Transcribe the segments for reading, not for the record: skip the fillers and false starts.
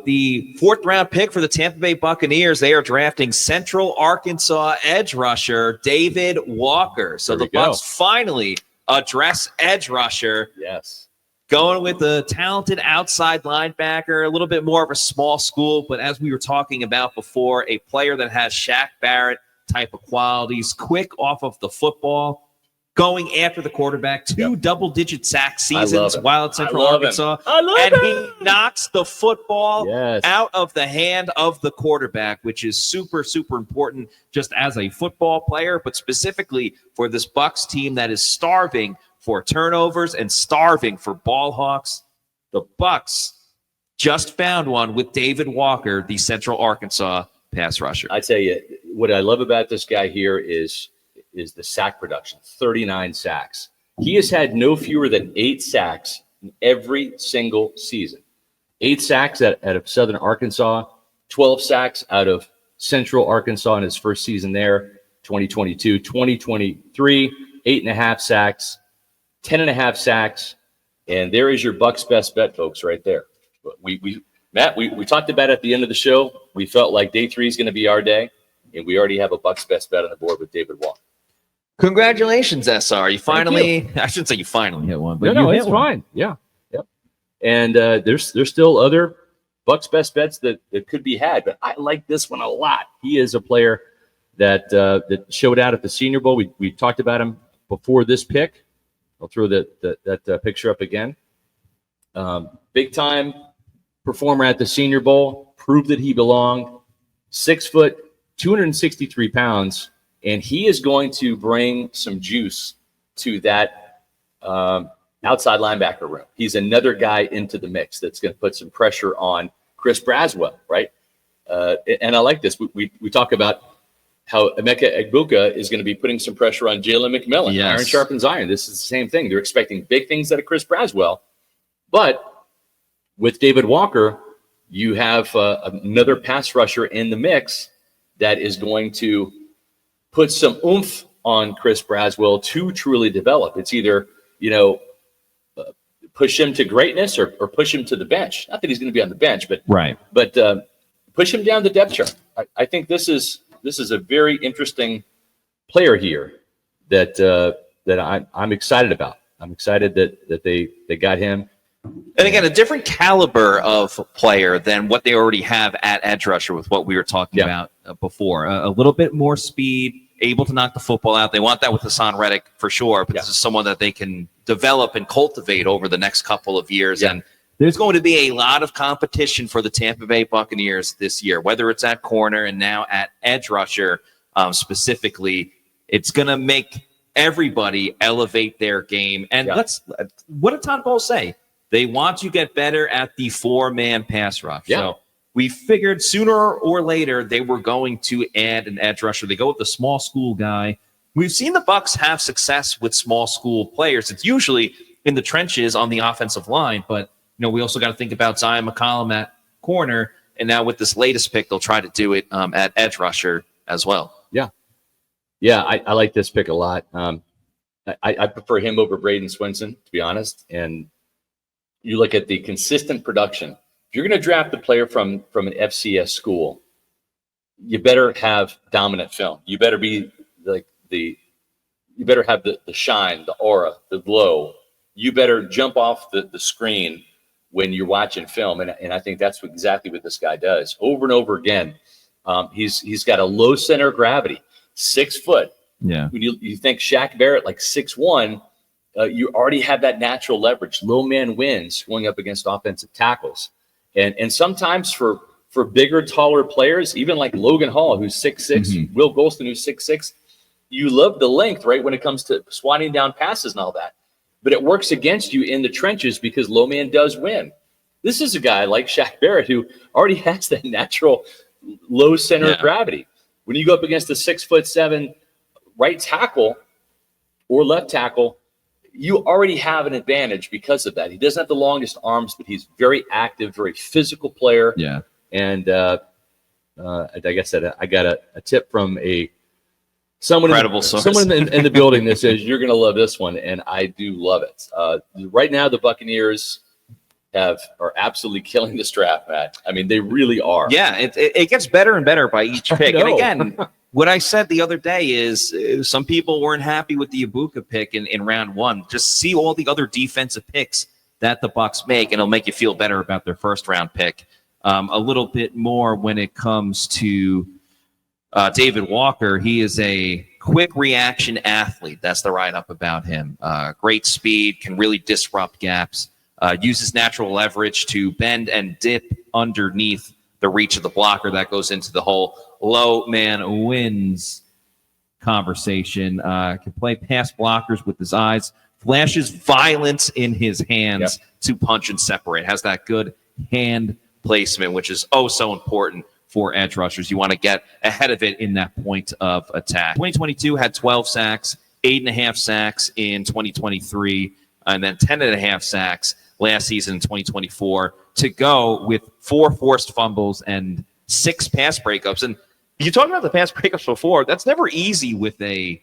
the 4th-round pick for the Tampa Bay Buccaneers, they are drafting Central Arkansas edge rusher David Walker. So the Bucs finally address edge rusher. Yes. Going with the talented outside linebacker, a little bit more of a small school, but as we were talking about before, a player that has Shaq Barrett type of qualities, quick off of the football, going after the quarterback, 2 double-digit sack seasons while at Central Arkansas. And he knocks the football out of the hand of the quarterback, which is super, super important just as a football player, but specifically for this Bucs team that is starving for turnovers and starving for ball hawks. The Bucs just found one with David Walker, the Central Arkansas pass rusher. I tell you, what I love about this guy here is the sack production, 39 sacks. He has had no fewer than 8 sacks in every single season. 8 sacks out of Southern Arkansas, 12 sacks out of Central Arkansas in his first season there, 2022. 2023, 8.5 sacks. 10.5 sacks, and there is your Bucs best bet, folks, right there. Matt, we talked about it at the end of the show. We felt like day 3 is going to be our day, and we already have a Bucs best bet on the board with David Walker. Congratulations, SR. You finally, I shouldn't say you finally hit one, but no, it's fine. Yeah. Yep. And there's still other Bucs best bets that could be had, but I like this one a lot. He is a player that showed out at the Senior Bowl. We talked about him before this pick. I'll throw that picture up again. Big time performer at the Senior Bowl, proved that he belonged. 6 foot, 263 pounds, and he is going to bring some juice to that outside linebacker room. He's another guy into the mix that's going to put some pressure on Chris Braswell, right? And I like this. We talk about how Emeka Egbuka is going to be putting some pressure on Jalen McMillan. Yes. Iron sharpens iron. This is the same thing. They're expecting big things out of Chris Braswell. But with David Walker, you have another pass rusher in the mix that is going to put some oomph on Chris Braswell to truly develop. It's either, push him to greatness or push him to the bench. Not that he's going to be on the bench, but push him down the depth chart. I think this is a very interesting player here that I'm excited about. I'm excited that they got him. And again, a different caliber of player than what they already have at edge rusher with what we were talking about before. A little bit more speed, able to knock the football out. They want that with Hassan Reddick for sure, but this is someone that they can develop and cultivate over the next couple of years. And there's going to be a lot of competition for the Tampa Bay Buccaneers this year, whether it's at corner and now at edge rusher specifically. It's going to make everybody elevate their game. And what did Todd Bowles say? They want to get better at the 4-man pass rush. Yeah. So we figured sooner or later they were going to add an edge rusher. They go with the small school guy. We've seen the Bucs have success with small school players. It's usually in the trenches on the offensive line, but we also got to think about Zion McCollum at corner, and now with this latest pick, they'll try to do it at edge rusher as well. Yeah, I like this pick a lot. I prefer him over Braden Swinson, to be honest. And you look at the consistent production. If you're going to draft a player from an FCS school, you better have dominant film. You better be you better have the shine, the aura, the glow. You better jump off the screen when you're watching film. And I think that's exactly what this guy does over and over again. He's got a low center of gravity, 6 foot. Yeah. When you think Shaq Barrett, like 6'1", you already have that natural leverage. Low man wins going up against offensive tackles. And sometimes for bigger, taller players, even like Logan Hall, who's 6'6", Will Golston, who's 6'6", you love the length, right, when it comes to swatting down passes and all that. But it works against you in the trenches because low man does win. This is a guy like Shaq Barrett who already has that natural low center of gravity. When you go up against a 6'7" right tackle or left tackle, you already have an advantage because of that. He doesn't have the longest arms, but he's very active, very physical player. Yeah. And like I said, I got a tip from someone in the building that says, you're going to love this one, and I do love it. Right now, the Buccaneers, are absolutely killing this draft, Matt. I mean, they really are. Yeah, it gets better and better by each pick. And know. again, what I said the other day is some people weren't happy with the Ibuka pick in round one. Just see all the other defensive picks that the Bucs make, and it'll make you feel better about their first round pick. A little bit more when it comes to David Walker. He is a quick reaction athlete. That's the write-up about him. Great speed, can really disrupt gaps, uses natural leverage to bend and dip underneath the reach of the blocker. That goes into the whole low man wins conversation. Can play pass blockers with his eyes, flashes violence in his hands to punch and separate. Has that good hand placement, which is so important for edge rushers. You want to get ahead of it in that point of attack. 2022 had 12 sacks, 8.5 sacks in 2023, and then 10.5 sacks last season in 2024, to go with 4 forced fumbles and 6 pass breakups. And you talked about the pass breakups before. That's never easy with a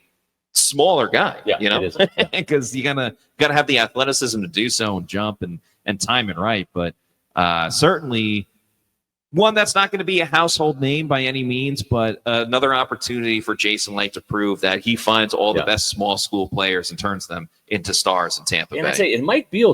smaller guy, you know, because you gotta have the athleticism to do so and jump and time it right. But certainly one that's not going to be a household name by any means, but another opportunity for Jason Licht to prove that he finds all the best small school players and turns them into stars in Tampa Bay. And I'd say it might be